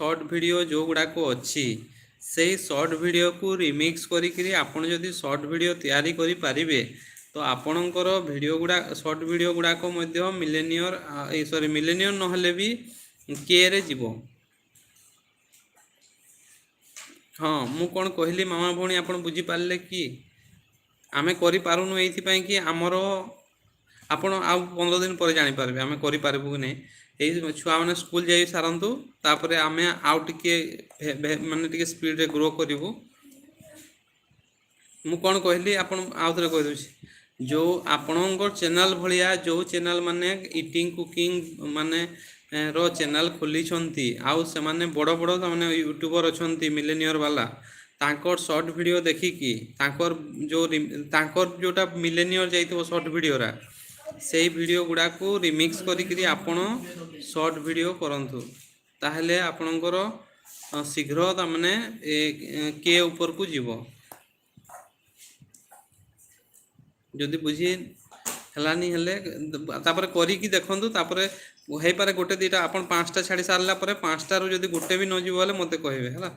Shirt video जो गुड़ाक अच्छी से सर्ट वीडियो को रिमिक्स करी आपण जदि सर्ट वीडियो तैयारी करि पारिबे तो आपणकर वीडियो गुड़ा सर्ट वीडियो गुड़ाक मिलेनियर सॉरी मिलेनियर नहले भी के रे जीवो। हाँ मु कौन कहली मामा भौणी आप बुझीपारे कि आमे करि पारुनु एइथिपाई कि आमर आपण आउ 15 दिन पर जानीपारे आमे करि पारबु कि नहीं यही छुआ मैंने स्कूल जा सारतु तापर आमे आउ टिके माने टिके स्पीड रे ग्रो करूँ। मु कौन कहली आपण आउ थे कहीदे जो आपणकर चैनल भाया जो चैनल माने इटिंग कुकिंग माने रो चैनल खोली आउ से माने बड़ बड़ माने यूट्यूबर अच्छा मिलेनियर वाला तांकर शॉर्ट वीडियो देखिकी तांकर जो तांकर जोटा मिलेनियर जाइथिबो शॉर्ट वीडियो रा से वीडियो गुड़ा को रिमिक्स करी आपण शॉर्ट वीडियो करंतु ताहले आपणकर शीघ्र तामने के ऊपर को जीवो। जदि बुझी हेलानी हेले तापर करिकी देखंतु तापर हे पारे गोटे दीटा आपण 5टा छाड़ी सारला परे 5टा रु जदि गोटे भी न जीवो हले मते कहबे हला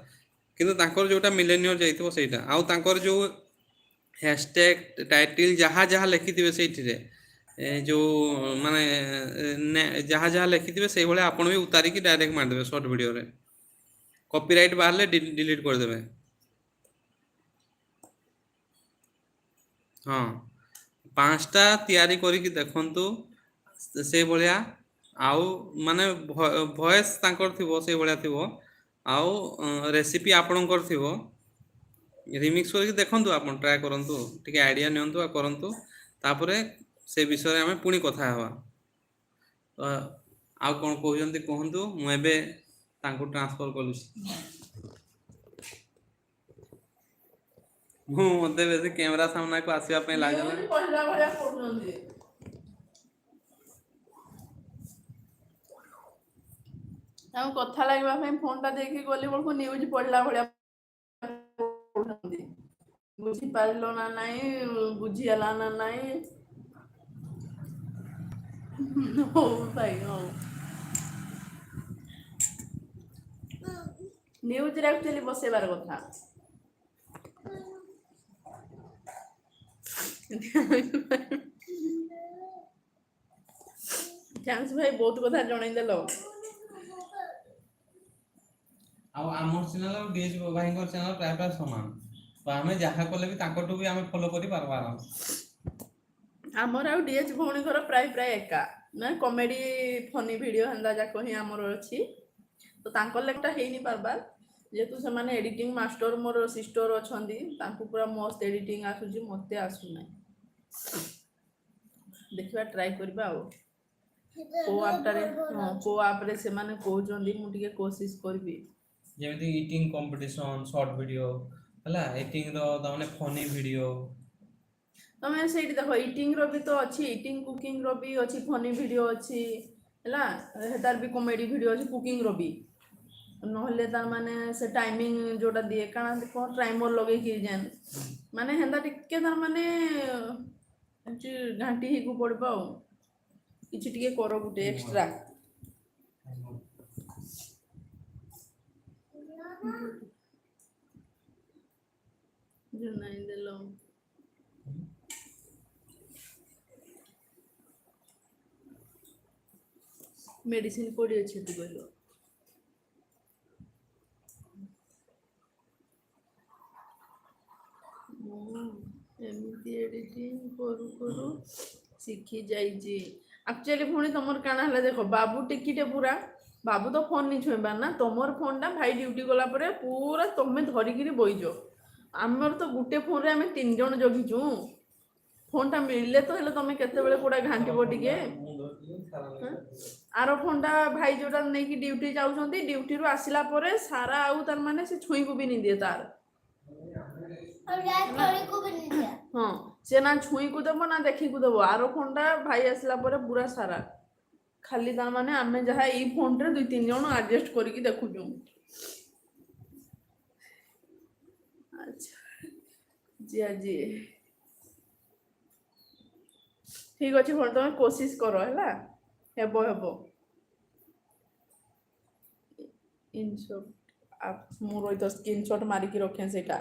किंतु तांकर जोटा मिलेनियर जाइथिबो सेटा आउ तांकर जो हैशटैग टाइटल जहाँ जहाँ लिखिथिबे सेठिरे जो माने जहाँ जहाँ लिखिथिबे से भले आपण भी उतारिकी डायरेक्ट मार देबे शॉर्ट वीडियो रे कॉपीराइट बाहरले डिलीट कर देबे। हाँ 5टा तैयारी करिकी देखंतु से भलिया आउ माने वॉइस तांकर थिबो से भलिया थिबो आउ रेसिपी आपणकर थिबो रिमिक्स करके देखंतु आपण ट्राई करंतु टिके आइडिया नियंतु आ करंतु तापरे से विषय आमे पुणी कथा हवा। तो आउ कोन कहउजंती कहंतु मु एबे तांको ट्रांसफर करूछी। मु मते बेसी कैमरा सामना को आसीबा पे लागला पहला भया पढुनदी हम कथा लागबा पे फोन ता देखि गली बळको न्यूज पढला भया पढुनदी बुझी पारलो ना नहीं बुझी आला ना नहीं हो भाई हो न्यूज रे एक्चुअली बसेबार कथा थैंक्स भाई बहुत कथा जणाई देलो। आउ आमर चैनल और डीएच भाईंकर चैनल प्राय प्राय समान तो आमे जहाँ कले भी तांकटू भी आमे फॉलो करि पारबा आराम आमर आउ डीएच भौणी घर प्राय प्राय एका ना कॉमेडी फनी वीडियो हंदा जाको ही आमर अछि तो तांकर लेकटा हेनी पारबा जेतु से माने एडिटिंग मास्टर मोर सिस्टर अछंदी तांकु पूरा मस्त एडिटिंग आसुजी मते आसु नै देखिबा ट्राई करबा आ को आप रे से माने कहउजंदी मु टिके कोशिश करबी जेमिति इटिंग कंपटीशन शॉर्ट वीडियो हला इटिंग रो ताने फनी वीडियो तमे सेठी देखो इटिंग रो भी तो अछि इटिंग कुकिंग रो भी अछि फनी वीडियो अछि हला हेतार भी कॉमेडी वीडियो अछि कुकिंग रो भी नहले तार माने से टाइमिंग जोटा दिए काना कोन टाइमर लगे कि जेन माने हेंदा टिके तार माने घांटी ही को पड़बा किछि टिके करो गुटे एक्स्ट्रा जो नहीं देलो मेडिसिन कोडी अछि तू कहलो एमती एडिटिंग करू करू सीखी जाइजी एक्चुअली पुणी तुमर काना हला देखो बाबू टिकिटे पूरा बाबू तो फोन नहीं छुएबार ना तुमर फोन टा भाई ड्यूटी गला परे पूरा तुमे धरिकी बइजो आमर तो गुटे फोन रे आमे 3 जण जगिचू फोन टा मिलले तो हेले तुमे केते बेले कोडा घांटीबो टिके आरो फोन टा भाई जोटा नै कि ड्यूटी जाउछंती ड्यूटी रु आसिला परे सारा आउ तार माने से छुई को भी नहीं दिए तार और यार थोड़ी को भी नहीं दिया हां से ना छुई को देबो ना देखि को देबो आरो फोन टा भाई आसिला परे पूरा सारा खाली तार माने आमे जहा ई फोन रे 2-3 जण एडजस्ट करिकि देखुजू अच्छा जी ठीक अछि फोन तुम कोशिश करो हैला हेबो ଇନସର୍ଟ ମୁଁ ରହିଥ ସ୍କ୍ରିନଶଟ୍ ମାରିକି ରଖେ ସେଇଟା